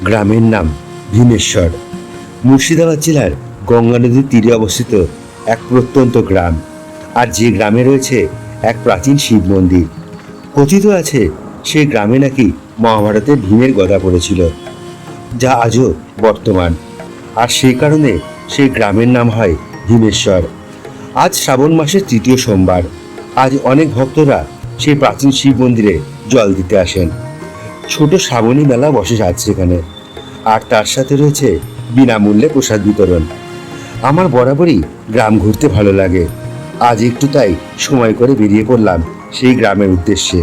গ্রামের নাম ভীমেশ্বর। মুর্শিদাবাদ জেলার গঙ্গা নদীর তীরে অবস্থিত এক প্রত্যন্ত গ্রাম। আর যে গ্রামে রয়েছে এক প্রাচীন শিব মন্দির। কথিত আছে সেই গ্রামে নাকি মহাভারতে ভীমের গদা পড়েছিল, যা আজও বর্তমান। আর সেই কারণে সেই গ্রামের নাম হয় ভীমেশ্বর। আজ শ্রাবণ মাসের তৃতীয় সোমবার। আজ অনেক ভক্তরা সেই প্রাচীন শিব মন্দিরে জল দিতে আসেন। ছোট শ্রাবণী মেলা বসে আজ সেখানে। আর তার সাথে রয়েছে বিনামূল্যে প্রসাদ বিতরণ। আমার বরাবরই গ্রাম ঘুরতে ভালো লাগে। আজ একটু তাই সময় করে বেরিয়ে পড়লাম সেই গ্রামের উদ্দেশ্যে।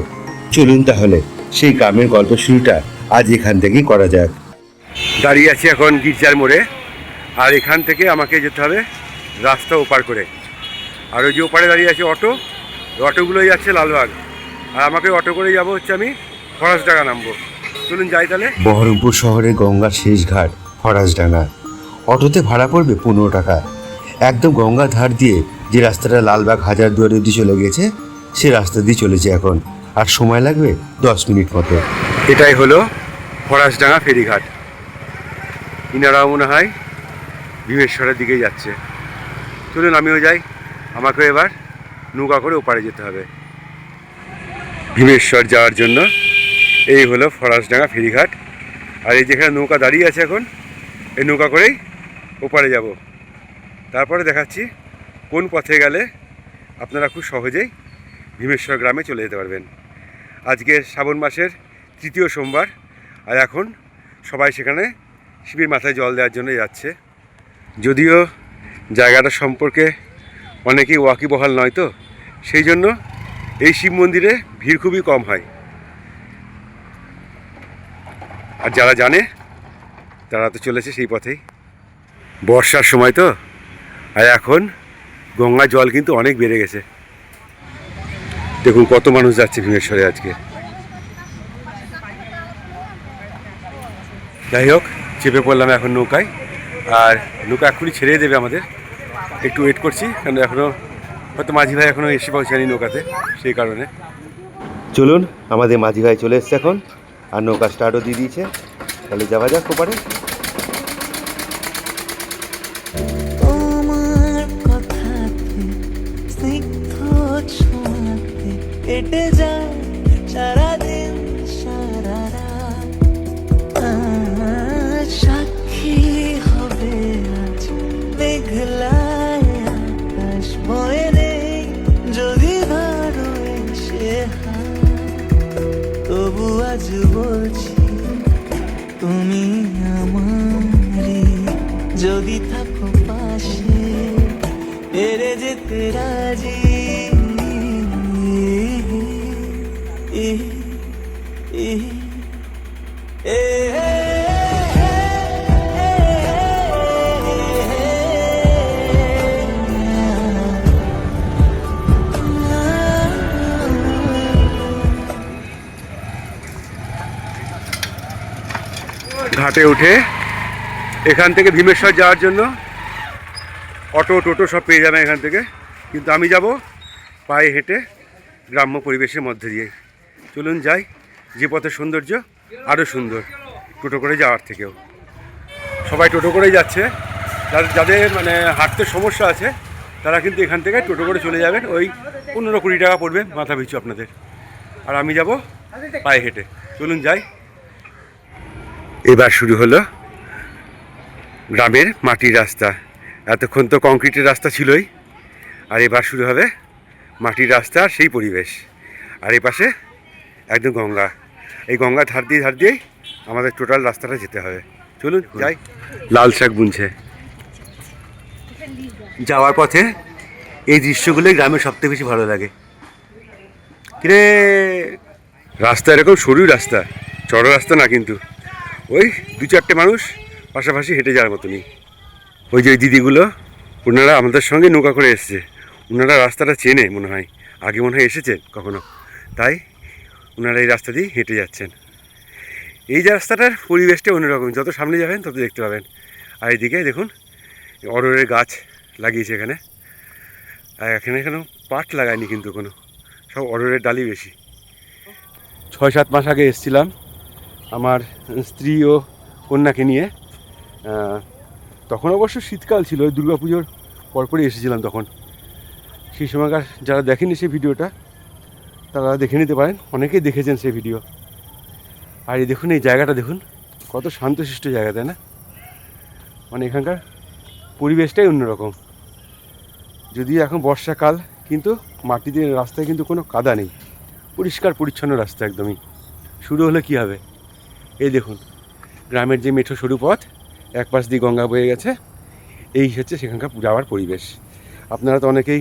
চলুন তাহলে সেই গ্রামের গল্প শুরুটা আজ এখান থেকেই করা যাক। দাঁড়িয়ে আছি এখন গির্জার মোড়ে। আর এখান থেকে আমাকে যেতে হবে রাস্তা ওপার করে। আর ওই যে ওপারে দাঁড়িয়ে আছে অটো, অটোগুলোই যাচ্ছে লালবাগ। আর আমাকে অটো করে যাব হচ্ছে আমি ফরাসডাঙ্গা নামবো। চলুন যাই তাহলে। বহরমপুর শহরের গঙ্গার শেষ ঘাট ফরাসডাঙ্গা। অটোতে ভাড়া পড়বে 15 টাকা। একদম গঙ্গার ধার দিয়ে যে রাস্তাটা লালবাগ হাজারদুয়ারি অবধি চলে গেছে, সে রাস্তা দিয়ে চলেছে এখন। আর সময় লাগবে 10 মিনিট মতো। এটাই হলো ফরাসডাঙ্গা ফেরিঘাট। ইনারাও মনে হয় ভীমেশ্বরের দিকে যাচ্ছে। চলুন আমিও যাই। আমাকে এবার নৌকা করে ওপারে যেতে হবে ভীমেশ্বর যাওয়ার জন্য। এই হলো ফরাসডাঙ্গা ফেরিঘাট। আর এই যেখানে নৌকা দাঁড়িয়ে আছে এখন, এই নৌকা করেই ওপারে যাব। তারপরে দেখাচ্ছি কোন পথে গেলে আপনারা খুব সহজেই ভীমেশ্বর গ্রামে চলে যেতে পারবেন। আজকে শ্রাবণ মাসের তৃতীয় সোমবার। আর এখন সবাই সেখানে শিবের মাথায় জল দেওয়ার জন্য যাচ্ছে। যদিও জায়গাটা সম্পর্কে অনেকেই ওয়াকিবহাল নয়, তো সেই জন্য এই শিব মন্দিরে ভিড় খুবই কম হয়। আর যারা জানে তারা তো চলেছে সেই পথেই। বর্ষার সময় তো, আর এখন গঙ্গার জল কিন্তু অনেক বেড়ে গেছে। দেখুন কত মানুষ যাচ্ছে ভীমেশ্বরে আজকে। যাই হোক, চেপে পড়লাম এখন নৌকায়। আর নৌকা এক্ষুনি ছেড়ে দেবে আমাদের। একটু ওয়েট করছি, কারণ এখনও হয়তো মাঝি ভাই এখনও এসে পৌঁছায়নি নৌকাতে, সেই কারণে। চলুন, আমাদের মাঝি ভাই চলে এসছে এখন। আর নৌকা স্টার্টও দিয়ে দিয়েছে। তাহলে যাওয়া যাক ওপারে। কেটে যায় সারাদিন সারা রাত, সাক্ষী হবে আজ মেঘলায় আকাশ বয়ে নেই। যদি ধরো এসে তবু আজ বলছি তুমি আমারই। যদি থাকো পাশে এড়ে যেতে রাজি। ঘাটে উঠে এখান থেকে ভীমেশ্বর যাওয়ার জন্য অটো টোটো সব পেয়ে যাবে এখান থেকে। কিন্তু আমি যাব পায়ে হেঁটে গ্রাম্য পরিবেশের মধ্যে দিয়ে। চলুন যাই। যে পথের সৌন্দর্য আরও সুন্দর টোটো করে যাওয়ার থেকেও। সবাই টোটো করেই যাচ্ছে। যাদের মানে হাঁটতে সমস্যা আছে তারা কিন্তু এখান থেকে টোটো করে চলে যাবেন। ওই 15-20 টাকা পড়বে মাথা পিছু আপনাদের। আর আমি যাব পায়ে হেঁটে। চলুন যাই। এবার শুরু হলো গ্রামের মাটির রাস্তা। এতক্ষণ তো কংক্রিটের রাস্তা ছিলই, আর এবার শুরু হবে মাটির রাস্তা। আর সেই পরিবেশ। আর এই পাশে একদম গঙ্গা। এই গঙ্গা ধার দিয়েই আমাদের টোটাল রাস্তাটা যেতে হবে। চলুন যাই। লাল শাক বুনছে। যাওয়ার পথে এই দৃশ্যগুলোই গ্রামের সবথেকে বেশি ভালো লাগে। কিরে, রাস্তা এরকম সরু রাস্তা, চড়ো রাস্তা না, কিন্তু ওই 2-4টে মানুষ পাশাপাশি হেঁটে যাওয়ার মতনই। ওই যে দিদিগুলো, ওনারা আমাদের সঙ্গে নৌকা করে এসছে। ওনারা রাস্তাটা চেনে মনে হয়, আগে মনে হয় এসেছেন কখনো, তাই ওনারা এই রাস্তা দিয়ে হেঁটে যাচ্ছেন। এই যে রাস্তাটার পরিবেশটা অন্যরকম। যত সামনে যাবেন তত দেখতে পাবেন। আর এইদিকে দেখুন অরড়ের গাছ লাগিয়েছে এখানে। আর এখানেও পাট লাগায়নি কিন্তু কোনো, সব অরড়ের ডালই বেশি। 6-7 মাস আগে এসেছিলাম আমার স্ত্রী ও কন্যাকে নিয়ে। তখন অবশ্য শীতকাল ছিল, ওই দুর্গা পুজোর পরপরই এসেছিলাম তখন। সেই সময়কার যারা দেখেনি সেই ভিডিওটা তারা দেখে নিতে পারেন, অনেকেই দেখেছেন সেই ভিডিও। আর এই দেখুন, এই জায়গাটা দেখুন, কত শান্তশিষ্ট জায়গা, তাই না? মানে এখানকার পরিবেশটাই অন্যরকম। যদিও এখন বর্ষাকাল, কিন্তু মাটিতে রাস্তায় কিন্তু কোনো কাদা নেই, পরিষ্কার পরিচ্ছন্ন রাস্তা একদমই। শুরু হলে কী হবে, এই দেখুন গ্রামের যে মেঠো সরু পথ, এক পাশ দিয়ে গঙ্গা বয়ে গেছে, এই হচ্ছে সেখানকার যাওয়ার পরিবেশ। আপনারা তো অনেকেই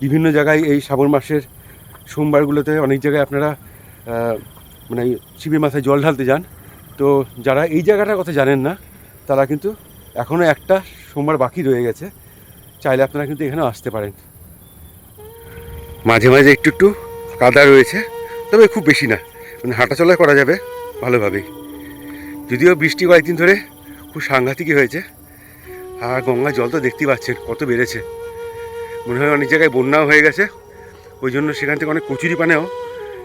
বিভিন্ন জায়গায় এই শ্রাবণ মাসের সোমবারগুলোতে অনেক জায়গায় আপনারা মানে শিবের মাথায় জল ঢালতে যান। তো যারা এই জায়গাটার কথা জানেন না, তারা কিন্তু এখনও একটা সোমবার বাকি রয়ে গেছে, চাইলে আপনারা কিন্তু এখানে আসতে পারেন। মাঝে মাঝে একটু একটু কাদা রয়েছে, তবে খুব বেশি না, মানে হাঁটাচলা করা যাবে ভালোভাবেই। যদিও বৃষ্টি কয়েকদিন ধরে খুব সাংঘাতিকই হয়েছে, আর গঙ্গার জল তো দেখতেই পাচ্ছেন কত বেড়েছে। মনে হয় অনেক জায়গায় বন্যাও হয়ে গেছে, ওই জন্য সেখান থেকে অনেক কচুরি পানেও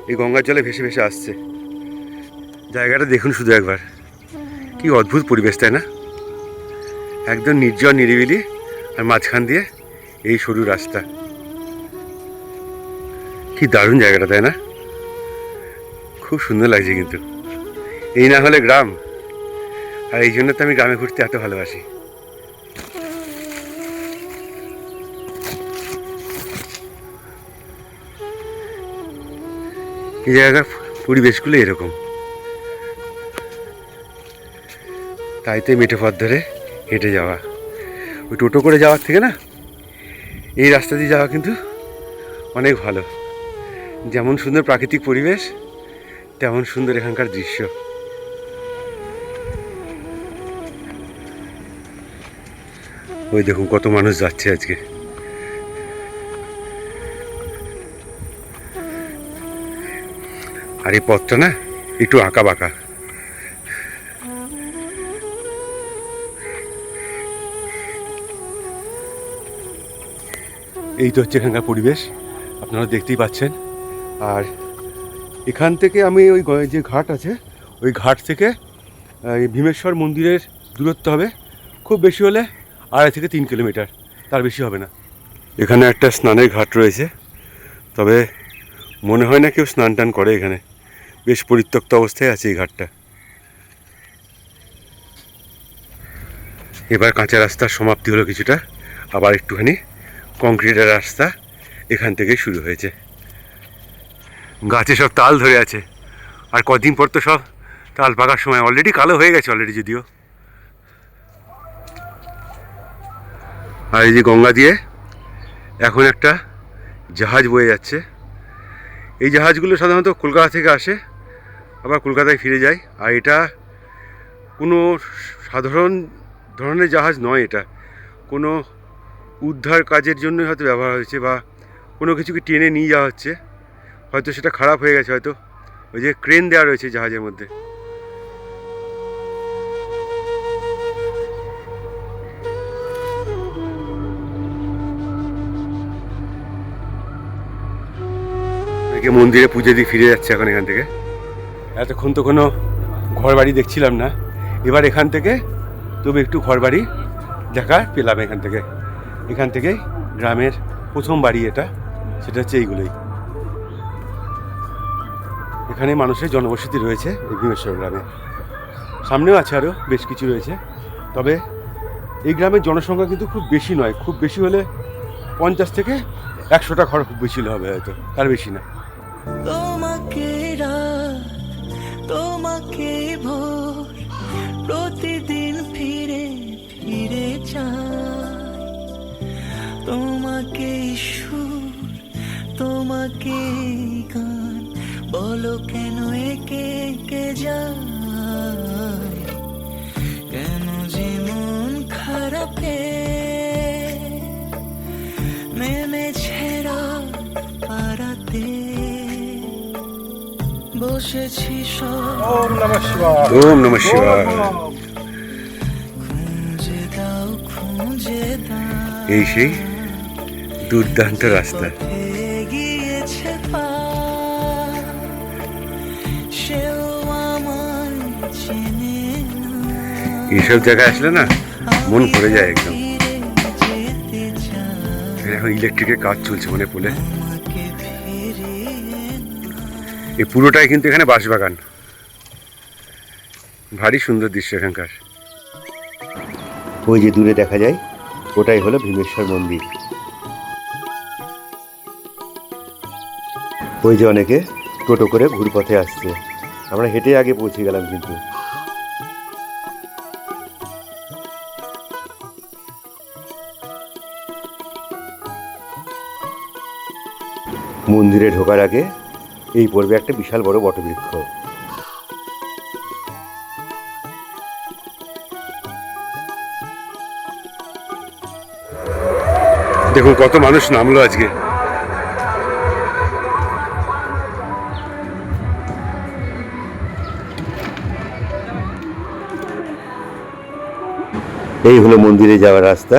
এই গঙ্গার জলে ভেসে ভেসে আসছে। জায়গাটা দেখুন শুধু একবার, কি অদ্ভুত পরিবেশ, তাই না? একদম নির্জন নিরিবিলি, আর মাঝখান দিয়ে এই সরু রাস্তা। কি দারুণ জায়গাটা, তাই না? খুব সুন্দর লাগছে কিন্তু। এই না হলে গ্রাম, আর এই জন্য তো আমি গ্রামে ঘুরতে এত ভালোবাসি। এই জায়গার পরিবেশগুলো এরকম, তাই তো মেঠো পথ ধরে হেঁটে যাওয়া। ওই টোটো করে যাওয়ার থেকে না এই রাস্তা দিয়ে যাওয়া কিন্তু অনেক ভালো। যেমন সুন্দর প্রাকৃতিক পরিবেশ, তেমন সুন্দর এখানকার দৃশ্য। ওই দেখুন কত মানুষ যাচ্ছে আজকে। আর এই পথটা না একটু আঁকা বাঁকা। এই তো হচ্ছে এখানকার পরিবেশ, আপনারা দেখতেই পাচ্ছেন। আর এখান থেকে আমি ওই যে ঘাট আছে, ওই ঘাট থেকে ভীমেশ্বর মন্দিরের দূরত্ব হবে খুব বেশি হলে 2.5 থেকে 3 কিলোমিটার, তার বেশি হবে না। এখানে একটা স্নানের ঘাট রয়েছে, তবে মনে হয় না কেউ স্নান টান করে এখানে, বেশ পরিত্যক্ত অবস্থায় আছে এই ঘাটটা। এবার কাঁচা রাস্তার সমাপ্তি হলো কিছুটা, আবার একটুখানি কংক্রিটের রাস্তা এখান থেকেই শুরু হয়েছে। গাছে সব তাল ধরে আছে, আর কদিন পর তো সব তাল পাকার সময়, অলরেডি কালো হয়ে গেছে অলরেডি যদিও। আর এই যে গঙ্গা দিয়ে এখন একটা জাহাজ বয়ে যাচ্ছে। এই জাহাজগুলো সাধারণত কলকাতা থেকে আসে, আবার কলকাতায় ফিরে যায়। আর এটা কোনো সাধারণ ধরনের জাহাজ নয়, এটা কোনো উদ্ধার কাজের জন্য হয়তো ব্যবহার হয়েছে, বা কোনো কিছুকে টেনে নিয়ে যাওয়া হচ্ছে। হয়তো সেটা খারাপ হয়ে গেছে, হয়তো ওই যে ক্রেন দেওয়া রয়েছে জাহাজের মধ্যে। মন্দিরে পুজো দিয়ে ফিরে যাচ্ছে এখন এখান থেকে। এতক্ষণ তো কোনো ঘর বাড়ি দেখছিলাম না, এবার এখান থেকে তবে একটু ঘর বাড়ি দেখা পেলাম। এখান থেকেই গ্রামের প্রথম বাড়ি এটা, সেটা হচ্ছে এইগুলোই। এখানে মানুষের জনবসতি রয়েছে এই ভীমেশ্বর গ্রামে, সামনেও আছে আরও বেশ কিছু রয়েছে। তবে এই গ্রামের জনসংখ্যা কিন্তু খুব বেশি নয়, খুব বেশি হলে 50 থেকে 100টা ঘর খুব বেশি হবে, হয়তো তার বেশি না। তোমাকে রাত, তোমাকে ভোর, প্রতিদিন ফিরে ফিরে চাই। তোমাকে সুর, তোমাকে গান, বলো কেন একে একে যায়, কেন যে মন খারাপে নেমেছে রাত পারাতে, বসেছি সব ওম নমঃ শিবায়, ওম নমঃ শিবায়। খুঁজে দাও খুঁজে দাও, এই সেই দুর্দান্ত রাস্তা। গিয়েছে পা, সেও আমার চেনে না। এইসব জায়গায় আসলে না মন ভরে যায় একদম। যেতে চাই এখন ইলেকট্রিকের কাজ চলছে মনে পড়লে। তোমাকে ফিরিয়ে এই পুরোটাই কিন্তু এখানে বাঁশবাগান। ভারী সুন্দর দৃশ্য এখানকার। ওই যে দূরে দেখা যায় ওটাই হলো ভীমেশ্বর মন্দির। ওই যে অনেকে টোটো করে ঘুরপথে আসছে, আমরা হেঁটে আগে পৌঁছে গেলাম কিন্তু। মন্দিরে ঢোকার আগে এই পড়বে একটা বিশাল বড় বটবৃক্ষ। দেখুন কত মানুষ নামলো আজকে। এই হলো মন্দিরে যাওয়ার রাস্তা।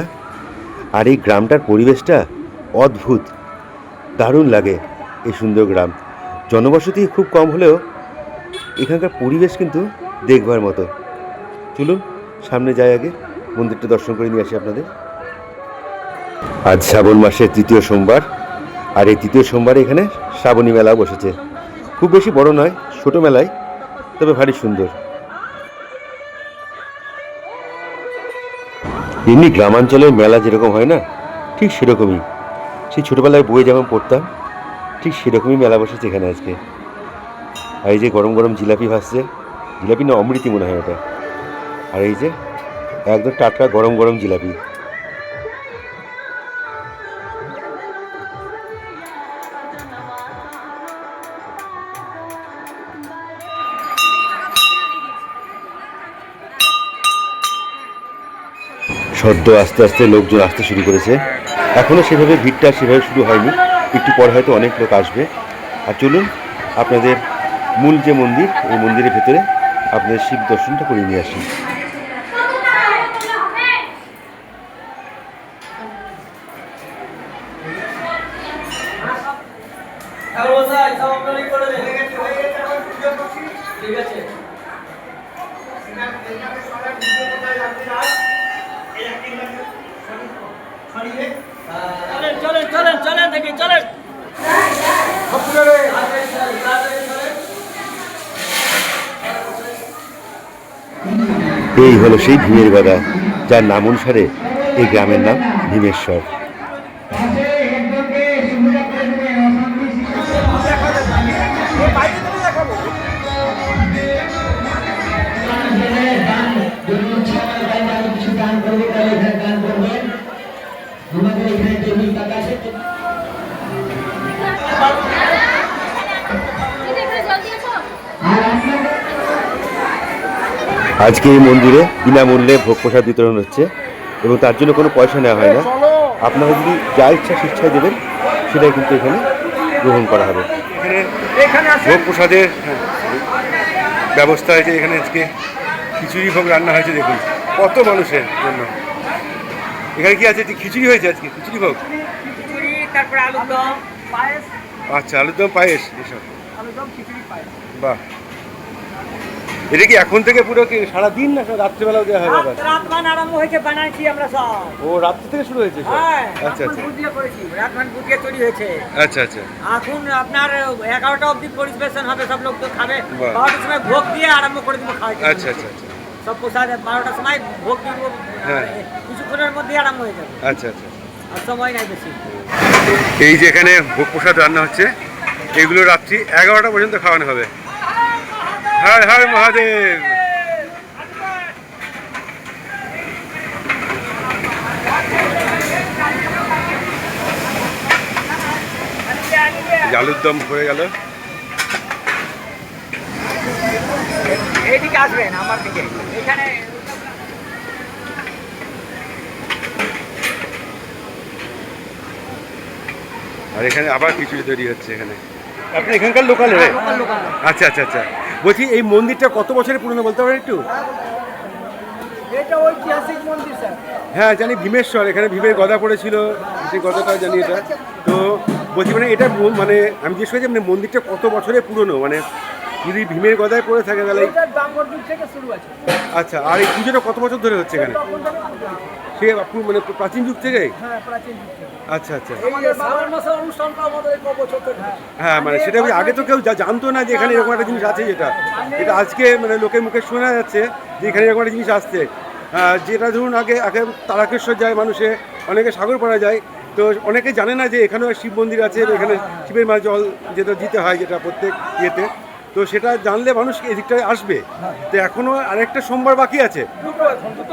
আর এই গ্রামটার পরিবেশটা অদ্ভুত, দারুণ লাগে। এই সুন্দর গ্রাম, জনবসতি খুব কম হলেও এখানকার পরিবেশ কিন্তু দেখবার মতো। চলুন সামনে যাই, আগে মন্দিরটা দর্শন করে নিয়ে আসি আপনাদের। আজ শ্রাবণ মাসের তৃতীয় সোমবার, আর এই তৃতীয় সোমবারে এখানে শ্রাবণী মেলা বসেছে। খুব বেশি বড় নয়, ছোট মেলায়, তবে ভারী সুন্দর। এমনি গ্রামাঞ্চলের মেলা যেরকম হয় না, ঠিক সেরকমই। সেই ছোটোবেলায় বইয়ে যেমন পড়তাম, ঠিক সেরকমই মেলা বসেছে এখানে আজকে। আর এই যে গরম গরম জিলাপি ভাসছে, জিলাপি না অমৃতি মনে হয় ওটা। আর এই যে একদম টাটকা গরম গরম জিলাপি। সদ্য আস্তে আস্তে লোকজন আসতে শুরু করেছে। এখনও সেভাবে ভিড়টা সেভাবে শুরু হয়নি, একটু পর হয়তো অনেক লোক আসবে। আর চলুন আপনাদের মূল যে মন্দির, এই মন্দিরের ভেতরে আপনাদের শিব দর্শনটা করে নিয়ে আসি। চলেন দেখি চলেন। এই হলো সেই ভীমের গদা, যার নাম অনুসারে এই গ্রামের নাম ভীমেশ্বর। আজকে এই মন্দিরে বিনামূল্যে ভোগ প্রসাদ বিতরণ হচ্ছে, এবং তার জন্য কোনো পয়সা নেওয়া হয় না। আপনারা যদি যা ইচ্ছা স্বেচ্ছায় দেবেন, সেটাই কিন্তু এখানে গ্রহণ করা হবে। এখানে ভোগ প্রসাদের ব্যবস্থা হয়েছে। এখানে আজকে খিচুড়ি ভোগ রান্না হয়েছে। দেখুন কত মানুষের জন্য। এখানে কি আছে? খিচুড়ি হয়েছে আজকে, খিচুড়ি ভোগ। খিচুড়ি, তারপরে আলুর দম, পায়েস। আচ্ছা, আলুর দম, পায়েস, এসব। আলুর দম, খিচুড়ি, পায়েস। বাহ, এটা কি এখন থেকে পুরো কি সারাদিন না রাত্রেবেলাও দেওয়া হয়? বাবা, রাত আরম্ভ হয়েছে, বানাইছি আমরা সব। ও রাত্রি থেকে শুরু হয়েছে সব? হ্যাঁ, আচ্ছা আচ্ছা বুঝিয়ে করেছি, রাত বুঝিয়ে তৈরি হয়েছে। আচ্ছা আচ্ছা। এখন আপনার 11টা অবধি পরিবেশন হবে, সব লোক তো খাবে। বাহ। 12টার সময় ভোগ দিয়ে আরম্ভ করে দিব খাওয়া। আচ্ছা আচ্ছা আচ্ছা। সব প্রসাদ 12টার সময় ভোগ দিব, হ্যাঁ। কিছুক্ষণের মধ্যে আরম্ভ হয়ে যাবে। আচ্ছা আচ্ছা। আর সময় নাই বেশি। এই যে এখানে ভোগ প্রসাদ রান্না হচ্ছে, এগুলো রাত্রি 11টা পর্যন্ত খাওয়ানো হবে। হর হর মহাদেব। আলুর দম হয়ে গেল। এইদিকে আসবেন আমার দিকে, এখানে আর এখানে আবার খিচুড়ি তৈরি হচ্ছে। এখানে আপনি এখানকার লোকাল? আচ্ছা আচ্ছা আচ্ছা। বলছি এই মন্দিরটা কত বছরের পুরনো বলতে পারেন একটু? এটা ঐতিহাসিক মন্দির স্যার। হ্যাঁ জানি, ভীমেশ্বর। এখানে ভীমের গদা পড়েছিল, সেই গদাটা জানি। এটা তো বলছি মানে এটা মানে আমি জিজ্ঞেস করেছি মানে মন্দিরটা কত বছরের পুরনো, মানে যদি ভীমের গদায় পড়ে থাকে তাহলে দাপর যুগ থেকে শুরু আছে। আচ্ছা, আর এই পুজোটা কত বছর ধরে হচ্ছে এখানে? তখন থেকে পুজো হয়। সে মানে প্রাচীন যুগ থেকে? হ্যাঁ, প্রাচীন যুগ থেকে। আচ্ছা আচ্ছা, আমাদের শ্রাবণ মাসের অনুষ্ঠানটা আমাদের এই বছর থেকে হয়। হ্যাঁ মানে সেটা আগে তো কেউ জানতো না যে এখানে এরকম একটা জিনিস আছে, যেটা এটা আজকে মানে লোকের মুখে শোনা যাচ্ছে যে এখানে এরকম একটা জিনিস আসছে। যেটা ধরুন আগে আগে তারকেশ্বর যায় মানুষে, অনেকে সাগরপাড়া যায়, তো অনেকে জানে না যে এখানেও শিব মন্দির আছে, এখানে শিবের মাঝে জল যেটা দিতে হয়, যেটা প্রত্যেক ইয়েতে, তো সেটা জানলে মানুষ এদিকটায় আসবে। তো এখনও আরেকটা সোমবার বাকি আছে, দুটো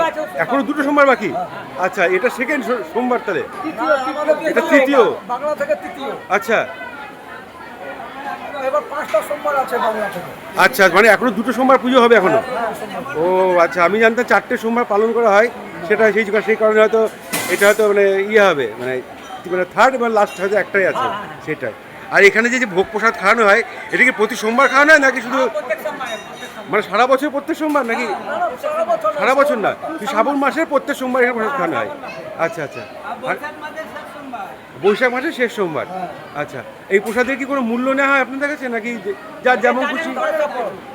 আছে। এখনো 2টো সোমবার বাকি। আচ্ছা, এটা সেকেন্ড সোমবার তাহলে? আমাদের এটা তৃতীয়? বাংলা থেকে তৃতীয়। আচ্ছা এবার 5টা সোমবার আছে বাংলা থেকে। আচ্ছা, মানে এখনো 2টো সোমবার পুজো হবে এখনো? হ্যাঁ, সোমবার। ও আচ্ছা, আমি জানতাম 4টে সোমবার পালন করা হয়, সেটা সেই কারণে হয়তো এটা হয়তো মানে ইয়ে হবে, মানে থার্ড এবং লাস্ট হয়তো একটাই আছে, সেটাই। আর এখানে যে ভোগ প্রসাদ খাওয়ানো হয়, এটা কি প্রতি সোমবার খাওয়ানো হয় নাকি শুধু প্রত্যেক সময় মানে সারা বছর প্রত্যেক সোমবার নাকি? সারা বছর না, শ্রাবণ মাসের প্রত্যেক সোমবার এখানে প্রসাদ খাওয়ানো হয়। আচ্ছা আচ্ছা, আর বৈশাখ মাসের শেষ সোমবার। আচ্ছা, এই প্রসাদের কি কোনো মূল্য নেওয়া হয় আপনাদের কাছে নাকি যার যেমন খুশি?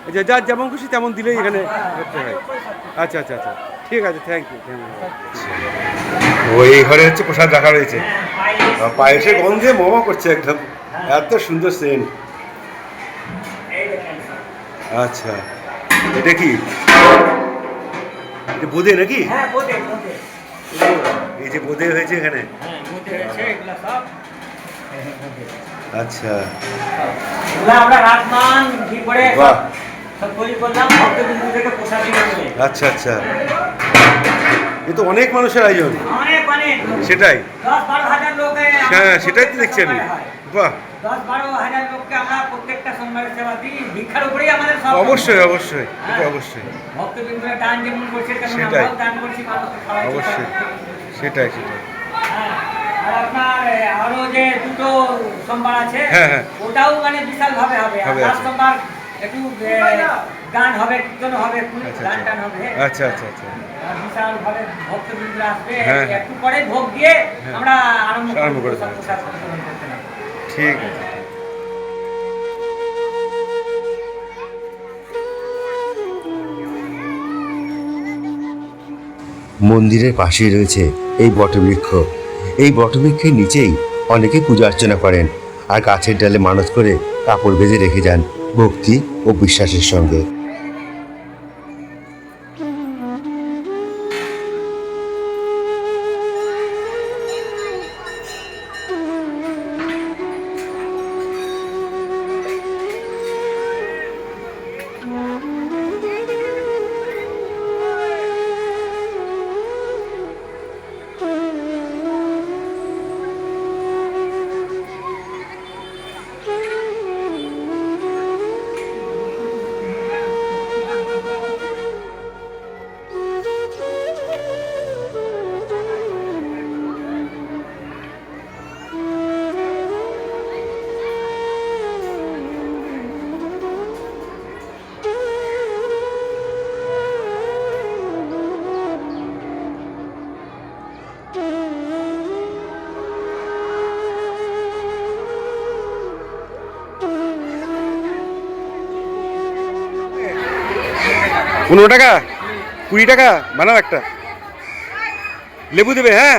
আচ্ছা, যার যেমন খুশি তেমন দিলেই এখানে করতে হয়। আচ্ছা আচ্ছা আচ্ছা, ঠিক আছে, থ্যাংক ইউ। ও এই ঘরে হচ্ছে প্রসাদ রাখা রয়েছে, পায়েসের গন্ধে মোমো করছে একদম, এত সুন্দর সেন্ট। আচ্ছা, এটা কি এটা বোঁদে নাকি? হ্যাঁ, বোধে বোধে। এই যে বোঁদে হয়েছে এখানে। হ্যাঁ, বোধে হয়েছে এগুলা সব। আচ্ছা, এগুলা আমরা রাতমান ঘি করে বাহ। সব তৈরি করলাম, ভক্তবিন্দু থেকে প্রসাদ দিয়ে দেবে। আচ্ছা আচ্ছা, এ তো অনেক মানুষের আয়োজন। অনেক অনেক সেটাই, 10-12 হাজার লোকে হ্যাঁ সেটাই তো দেখছি আমি। বাহ, 10-12 হাজার লোককে আমরা প্রত্যেকটা সোমবারের সেবা দিই, ভিক্ষার উপরেই আমাদের সব। অবশ্যই অবশ্যই, এটা অবশ্যই, ভক্তবিন্দুরা দান যেমন করছে তেমন সেটাই। আমরাও দান করছি, মানুষকে খাওয়াচ্ছি। অবশ্যই, সেটাই সেটাই। হ্যাঁ, আর আপনার আরো যে 2টো সোমবার আছে, হ্যাঁ, হ্যাঁ। ওটাও মানে বিশাল ভাবে হবে। আর হবে, লাস্ট আচ্ছা। সোমবার একটু গান হবে, কীর্তন হবে, আচ্ছা গান টান হবে। আচ্ছা আচ্ছা আচ্ছা, আর বিশাল ভাবে ভক্তবিন্দুরা আসবে। হ্যাঁ। একটু পরে ভোগ দিয়ে আমরা আরম্ভ আরম্ভ করে করব দেবো। প্রসাদ বিতরণ করতে না। ঠিক আছে। মন্দিরের পাশেই রয়েছে এই বটবৃক্ষ। এই বটবৃক্ষের নিচেই অনেকে পূজা অর্চনা করেন আর গাছের ডালে মানত করে কাপড় বেঁধে রেখে যান ভক্তি ও বিশ্বাসের সঙ্গে। পনেরো টাকা, 20 টাকা, বানাও একটা। লেবু দেবে? হ্যাঁ।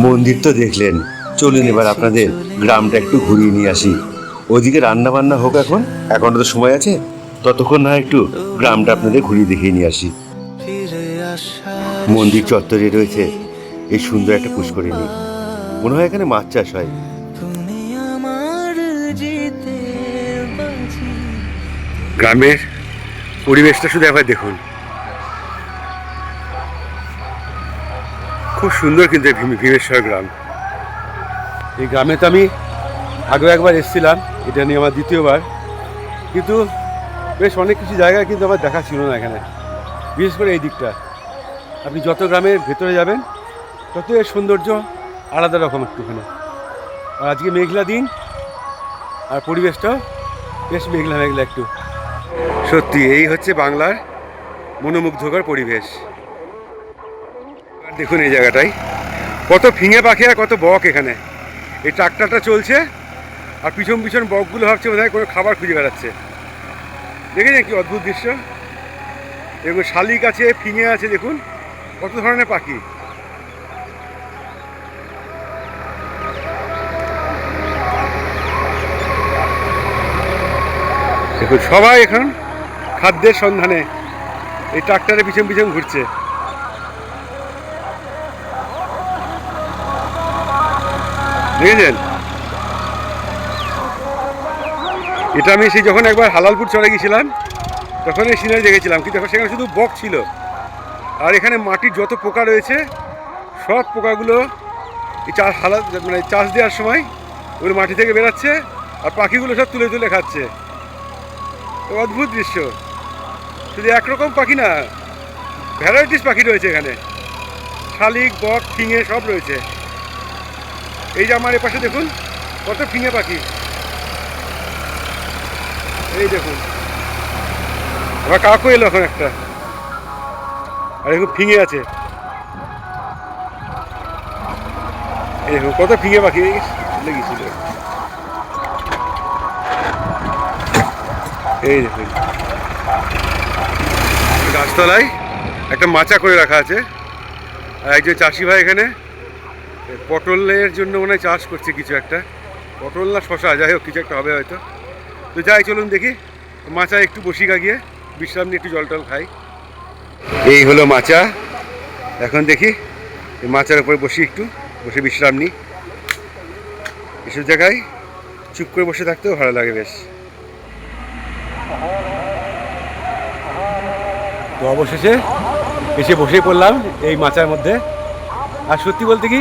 মন্দির তো দেখলেন, চলুন এবার আপনাদের গ্রামটা একটু ঘুরিয়ে নিয়ে আসি। ওদিকে রান্না বান্না হোক, এখন তো সময় আছে, ততক্ষণ না একটু গ্রামটা আপনাদের ঘুরিয়ে দেখিয়ে নিয়ে আসি। ফিরে আসা মন্দির চত্বরে রয়েছে এই সুন্দর একটা পুষ্করিণী, মনে হয় এখানে মাছ চাষ হয়। তুমি আমার জিতে বাজি। গ্রামের পরিবেশটা শুধু একবার দেখুন, খুব সুন্দর কিন্তু এই ভীমেশ্বর গ্রাম। এই গ্রামে তো আমি আগেও একবার এসেছিলাম, এটা নিয়ে আমার দ্বিতীয়বার, কিন্তু বেশ অনেক কিছু জায়গা কিন্তু আমার দেখা ছিল না এখানে, বিশেষ করে এই দিকটা। আপনি যত গ্রামের ভেতরে যাবেন তত এর সৌন্দর্য আলাদা রকম একটুখানি। আর আজকে মেঘলা দিন, আর পরিবেশটাও বেশ মেঘলা মেঘলা একটু। সত্যি এই হচ্ছে বাংলার মনোমুগ্ধকর পরিবেশ। আর দেখুন এই জায়গাটায় কত ফিঙে পাখি আর কত বক এখানে। এই ট্রাক্টরটা চলছে আর পিছন পিছন বকগুলো ভাবছে বোধহয় কোনো খাবার খুঁজে বেড়াচ্ছে। দেখেছেন কি অদ্ভুত দৃশ্য। দেখুন শালিক আছে, ফিঙে আছে, দেখুন কত ধরনের পাখি। দেখুন সবাই এখন খাদ্যের সন্ধানে এই ট্রাক্টরে পিছন পিছন ঘুরছে। দেখেছেন, এটা আমি সেই যখন একবার হালালপুর চলে গেছিলাম তখন এই সিনারি দেখেছিলাম, কিন্তু এখন সেখানে শুধু বক ছিল। আর এখানে মাটির যত পোকা রয়েছে সব পোকাগুলো এই মানে চাষ দেওয়ার সময় ওগুলো মাটি থেকে বেরাচ্ছে, আর পাখিগুলো সব তুলে তুলে খাচ্ছে। তো অদ্ভুত দৃশ্য। শুধু একরকম পাখি না, ভ্যারাইটিস পাখি রয়েছে এখানে, শালিক, বক, ফিঙে সব রয়েছে। এই যে আমার এপাশে দেখুন কত ফিঙে পাখি, এই দেখুন আমার কাকু এলো এখন একটা, আর এখন ফিঙে আছে। এই দেখুন কত ফিঙে পাখি লেগেছিল। এই দেখুন গাছতলায় একটা মাচা করে রাখা আছে, আর একজন চাষি ভাই এখানে পটলের জন্য মনে হয় চাষ করছে কিছু একটা, পটল না শশা, যাই হোক কিছু একটা হবে হয়তো। তো যাই, চলুন দেখি মাচায় একটু বসি গিয়ে বিশ্রাম নিয়ে একটু জল টল খাই। এই হলো মাচা, এখন দেখি এই মাচার উপরে বসি, একটু বসে বিশ্রাম নিই। এসব জায়গায় চুপ করে বসে থাকতেও ভালো লাগে বেশ। তো অবশেষে এসে বসেই পড়লাম এই মাচার মধ্যে। আর সত্যি বলতে কি,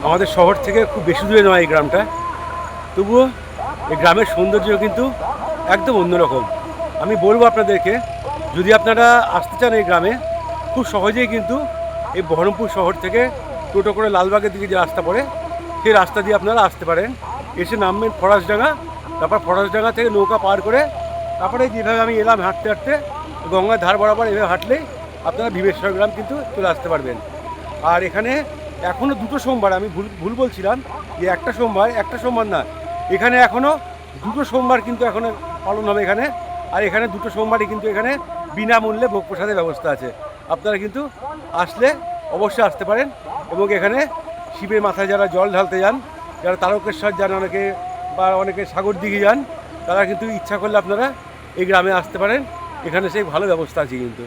আমাদের শহর থেকে খুব বেশি দূরে নয় এই গ্রামটা, তবুও এই গ্রামের সৌন্দর্য কিন্তু একদম অন্যরকম। আমি বলবো আপনাদেরকে, যদি আপনারা আসতে চান এই গ্রামে, খুব সহজেই কিন্তু এই বহরমপুর শহর থেকে টোটো করে লালবাগের দিকে যে রাস্তা পড়ে সেই রাস্তা দিয়ে আপনারা আসতে পারেন। এসে নামবেন ফরাসডাঙ্গা, তারপর ফরাসডাঙ্গা থেকে নৌকা পার করে তারপরে যেভাবে আমি এলাম হাঁটতে হাঁটতে গঙ্গার ধার বরাবর এভাবে হাঁটলেই আপনারা ভীমেশ্বর গ্রাম কিন্তু চলে আসতে পারবেন। আর এখানে এখনও দুটো সোমবার, আমি ভুল বলছিলাম যে একটা সোমবার না, এখানে এখনও দুটো সোমবার কিন্তু এখনও পালন হবে এখানে। আর এখানে দুটো সোমবারই কিন্তু এখানে বিনামূল্যে ভোগ প্রসাদের ব্যবস্থা আছে। আপনারা কিন্তু আসলে অবশ্যই আসতে পারেন। এবং এখানে শিবের মাথায় যারা জল ঢালতে যান, যারা তারকেশ্বর যান অনেকে, বা অনেকে সাগর দিঘি যান, তারা কিন্তু ইচ্ছা করলে আপনারা এই গ্রামে আসতে পারেন। এখানে সেই ভালো ব্যবস্থা আছে কিন্তু।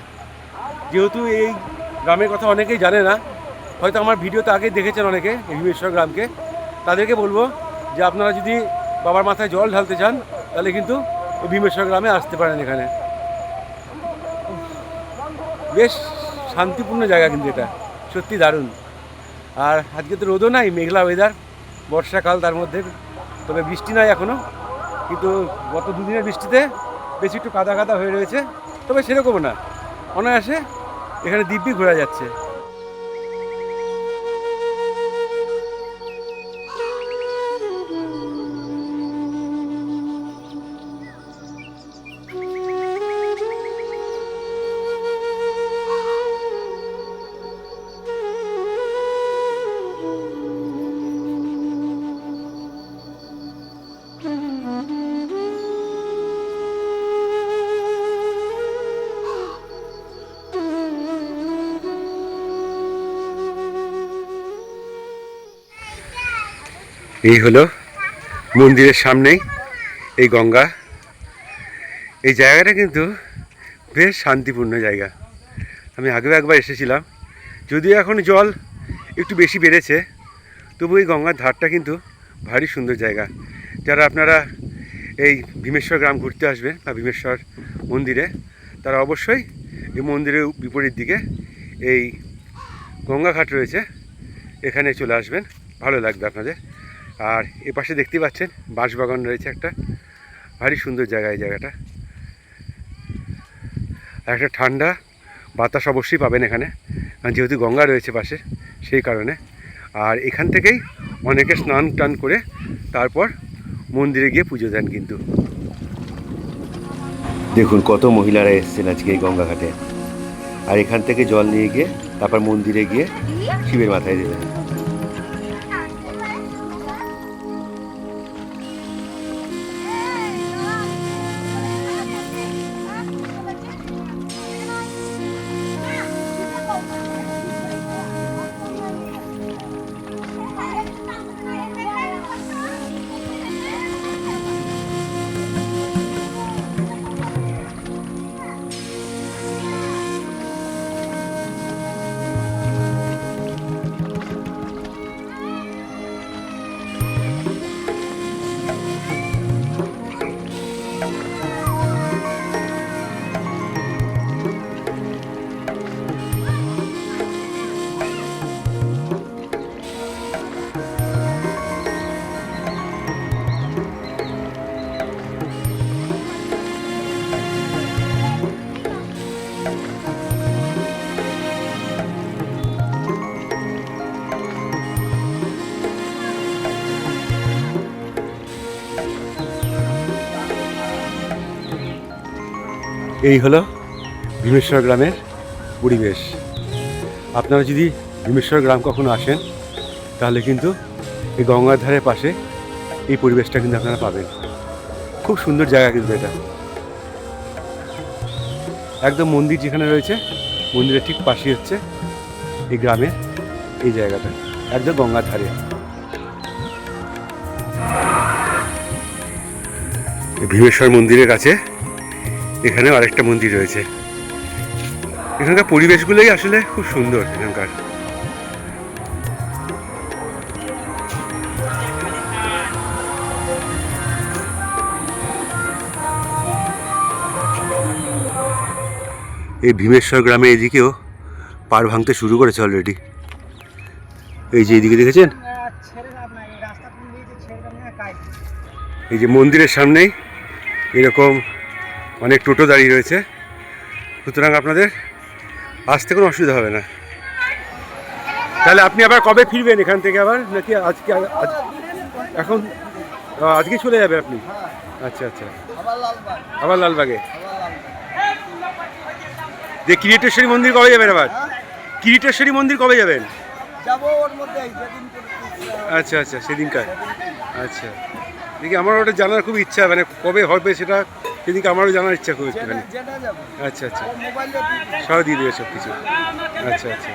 যেহেতু এই গ্রামের কথা অনেকেই জানে না, হয়তো আমার ভিডিওতে আগে দেখেছেন অনেকে এই ভীমেশ্বর গ্রামকে, তাদেরকে বলবো যে আপনারা যদি বাবার মাথায় জল ঢালতে চান তাহলে কিন্তু ভীমেশ্বর গ্রামে আসতে পারেন। এখানে বেশ শান্তিপূর্ণ জায়গা কিন্তু, এটা সত্যি দারুণ। আর আজকে তো রোদও নাই, মেঘলা ওয়েদার, বর্ষাকাল তার মধ্যে, তবে বৃষ্টি নাই এখনও, কিন্তু গত দুদিনের বৃষ্টিতে বেশি একটু কাদা কাদা হয়ে রয়েছে, তবে সেরকমও না, অনায়াসে এখানে দিব্যি ঘোরা যাচ্ছে। এই হলো মন্দিরের সামনেই এই গঙ্গা। এই জায়গাটা কিন্তু বেশ শান্তিপূর্ণ জায়গা। আমি আগেও একবার এসেছিলাম, যদিও এখন জল একটু বেশি বেড়েছে, তবু এই গঙ্গার ধারটা কিন্তু ভারী সুন্দর জায়গা। যারা আপনারা এই ভীমেশ্বর গ্রাম ঘুরতে আসবেন বা ভীমেশ্বর মন্দিরে, তারা অবশ্যই এই মন্দিরের বিপরীত দিকে এই গঙ্গাঘাট রয়েছে, এখানে চলে আসবেন, ভালো লাগবে আপনাদের। আর এপাশে দেখতে পাচ্ছেন বাঁশবাগান রয়েছে একটা, ভারী সুন্দর জায়গা এই জায়গাটা। আর একটা ঠান্ডা বাতাস অবশ্যই পাবেন এখানে, যেহেতু গঙ্গা রয়েছে পাশে সেই কারণে। আর এখান থেকেই অনেকে স্নান টান করে তারপর মন্দিরে গিয়ে পুজো দেন কিন্তু। দেখুন কত মহিলারা এসেছেন আজকে এই গঙ্গাঘাটে, আর এখান থেকে জল নিয়ে গিয়ে তারপর মন্দিরে গিয়ে শিবের মাথায় দেবেন। এই হলো ভীমেশ্বর গ্রামের পরিবেশ। আপনারা যদি ভীমেশ্বর গ্রাম কখনো আসেন তাহলে কিন্তু এই গঙ্গার ধারের পাশে এই পরিবেশটা কিন্তু আপনারা পাবেন। খুব সুন্দর জায়গা কিন্তু এটা। একদম মন্দির যেখানে রয়েছে মন্দিরের ঠিক পাশে হচ্ছে এই গ্রামের এই জায়গাটা, একদম গঙ্গার ধারে। ভীমেশ্বর মন্দিরের কাছে এখানে আরেকটা মন্দির রয়েছে। এখানকার পরিবেশগুলোই আসলে খুব সুন্দর। এখানকার এই ভীমেশ্বর গ্রামে এদিকেও পাড় ভাঙতে শুরু করেছে অলরেডি। এই যে এইদিকে দেখেছেন, এই যে মন্দিরের সামনেই এরকম অনেক টোটো দাঁড়িয়ে রয়েছে, সুতরাং আপনাদের আসতে কোনো অসুবিধা হবে না। তাহলে আপনি আবার কবে ফিরবেন এখান থেকে আবার, নাকি আজকে এখন আজকে চলে যাবে আপনি? আচ্ছা আচ্ছা, আবার লালবাগে। যে কিরিটেশ্বরী মন্দির কবে যাবেন আবার? কিরিটেশ্বরী মন্দির কবে যাবেন? আচ্ছা আচ্ছা, সেদিনকার। আচ্ছা, দেখি আমার ওটা জানার খুব ইচ্ছা, মানে কবে হবে সেটা সেদিনকে আমারও জানার ইচ্ছা খুব একটুখানি। আচ্ছা আচ্ছা, সব দিয়ে দেবে সব কিছু। আচ্ছা আচ্ছা।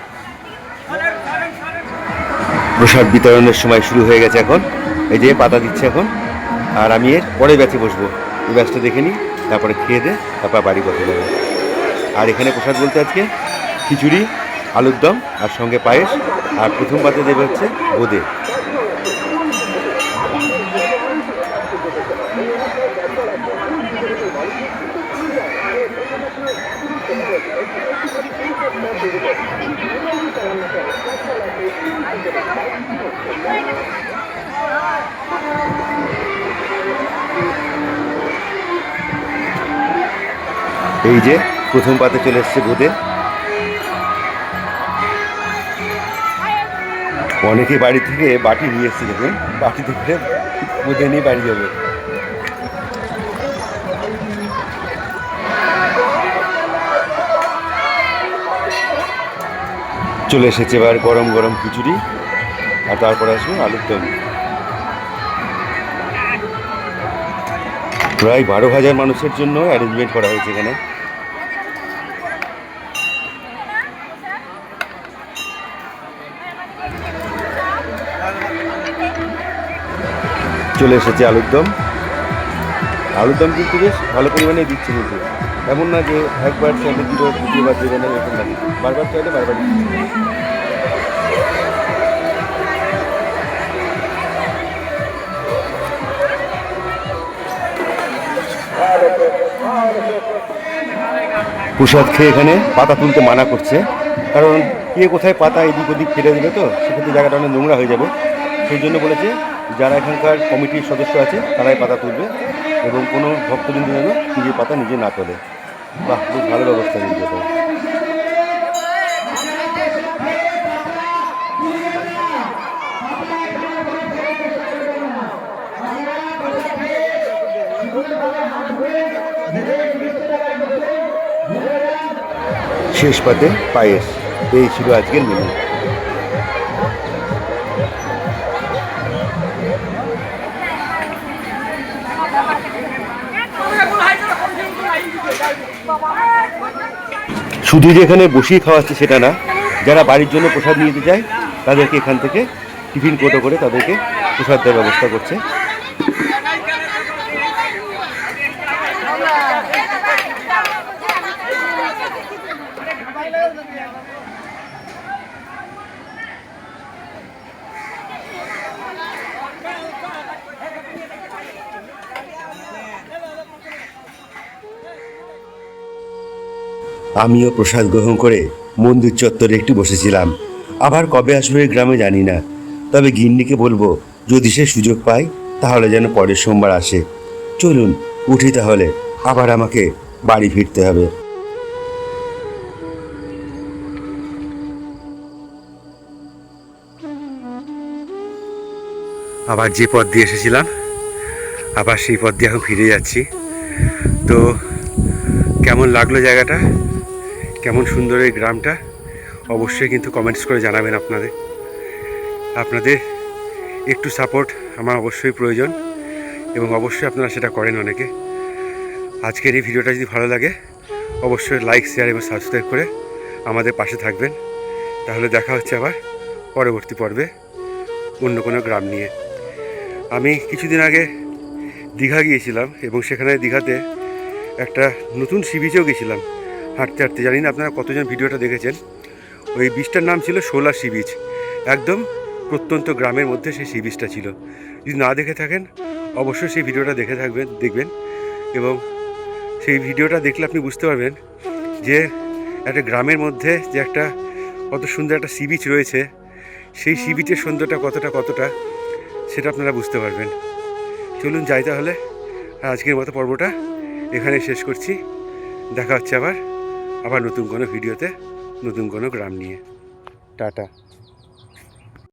প্রসাদ বিতরণের সময় শুরু হয়ে গেছে এখন। এই যে পাতা দিচ্ছে এখন, আর আমি এর পরের ব্যাচে বসবো। এই ব্যাচটা দেখে নিই, তারপরে খেয়ে দে, তারপর বাড়ি কথা যাবে। আর এখানে প্রসাদ বলতে আজকে খিচুড়ি, আলুর দম আর সঙ্গে পায়েস, আর প্রথম পাতে দেবে হচ্ছে বোঁদে। এই যে প্রথম পাতে চলে এসছে বোঁদে। অনেকে বাড়ি থেকে বাটি নিয়ে এসছে, দেখুন বাটি থেকে বোঁদে নিয়ে বাড়ি যাবে। চলে এসেছে এবার গরম গরম খিচুড়ি, আর তারপরে আসবে আলুর দম। প্রায় 12,000 মানুষের জন্য অ্যারেঞ্জমেন্ট করা হয়েছে এখানে। চলে এসেছে আলুর দম। আলুর দম কিন্তু বেশ ভালো পরিমাণে দিচ্ছে, কিন্তু এমন না যে একবার চাইলে দিল দ্বিতীয়বার দেবে না, এরকম না, বারবার চাইলে বারবার দিচ্ছে। প্রসাদ খেয়ে এখানে পাতা তুলতে মানা করছে, কারণ কে কোথায় পাতা এদিক ওদিক ফেলে দেবে, তো সেক্ষেত্রে জায়গাটা অনেক নোংরা হয়ে যাবে। সেই জন্য বলেছে যারা এখানকার কমিটির সদস্য আছে তারাই পাতা তুলবে, এবং কোনো ভক্তবৃন্দ যেন নিজের পাতা নিজে না তোলে। বাহ, খুব ভালো ব্যবস্থা কিন্তু এটা। শেষ পাতে পায়েস, এই ছিল আজকের মেনু। শুধু যে এখানে বসিয়ে খাওয়াচ্ছে সেটা না, যারা বাড়ির জন্য প্রসাদ নিয়ে যেতে চায় তাদেরকে এখান থেকে টিফিন কোটো করে তাদেরকে প্রসাদ দেওয়ার ব্যবস্থা করছে। আমিও প্রসাদ গ্রহণ করে মন্দির চত্বরে একটু বসেছিলাম। আবার কবে আসবে এই গ্রামে জানি না, তবে গিন্নিকে বলবো যদি সে সুযোগ পায় তাহলে যেন পরের সোমবার আসে। চলুন উঠি তাহলে, আবার আমাকে বাড়ি ফিরতে হবে। আবার যে পথ দিয়ে এসেছিলাম আবার সেই পথ দিয়ে এখন ফিরে যাচ্ছি। তো কেমন লাগলো জায়গাটা, কেমন সুন্দর এই গ্রামটা, অবশ্যই কিন্তু কমেন্টস করে জানাবেন। আপনাদের একটু সাপোর্ট আমার অবশ্যই প্রয়োজন এবং অবশ্যই আপনারা সেটা করেন অনেকে। আজকের এই ভিডিওটা যদি ভালো লাগে অবশ্যই লাইক, শেয়ার এবং সাবস্ক্রাইব করে আমাদের পাশে থাকবেন। তাহলে দেখা হচ্ছে আবার পরবর্তী পর্বে অন্য কোনো গ্রাম নিয়ে। আমি কিছুদিন আগে দীঘা গিয়েছিলাম এবং সেখানে দীঘাতে একটা নতুন সি বিচেও গেছিলাম হাঁটতে হাঁটতে। জানি না আপনারা কতজন ভিডিওটা দেখেছেন। ওই বিচটার নাম ছিল শোলা সি বিচ। একদম প্রত্যন্ত গ্রামের মধ্যে সেই সি বিচটা ছিল। যদি না দেখে থাকেন অবশ্যই সেই ভিডিওটা দেখবেন এবং সেই ভিডিওটা দেখলে আপনি বুঝতে পারবেন যে একটা গ্রামের মধ্যে যে একটা কত সুন্দর একটা সি বিচ রয়েছে, সেই সি বিচের সৌন্দর্যটা কতটা সেটা আপনারা বুঝতে পারবেন। চলুন যাই তাহলে। আজকের মতো পর্বটা এখানে শেষ করছি। দেখা হচ্ছে আবার নতুন কোনো ভিডিওতে, নতুন কোনো গ্রাম নিয়ে। টাটা।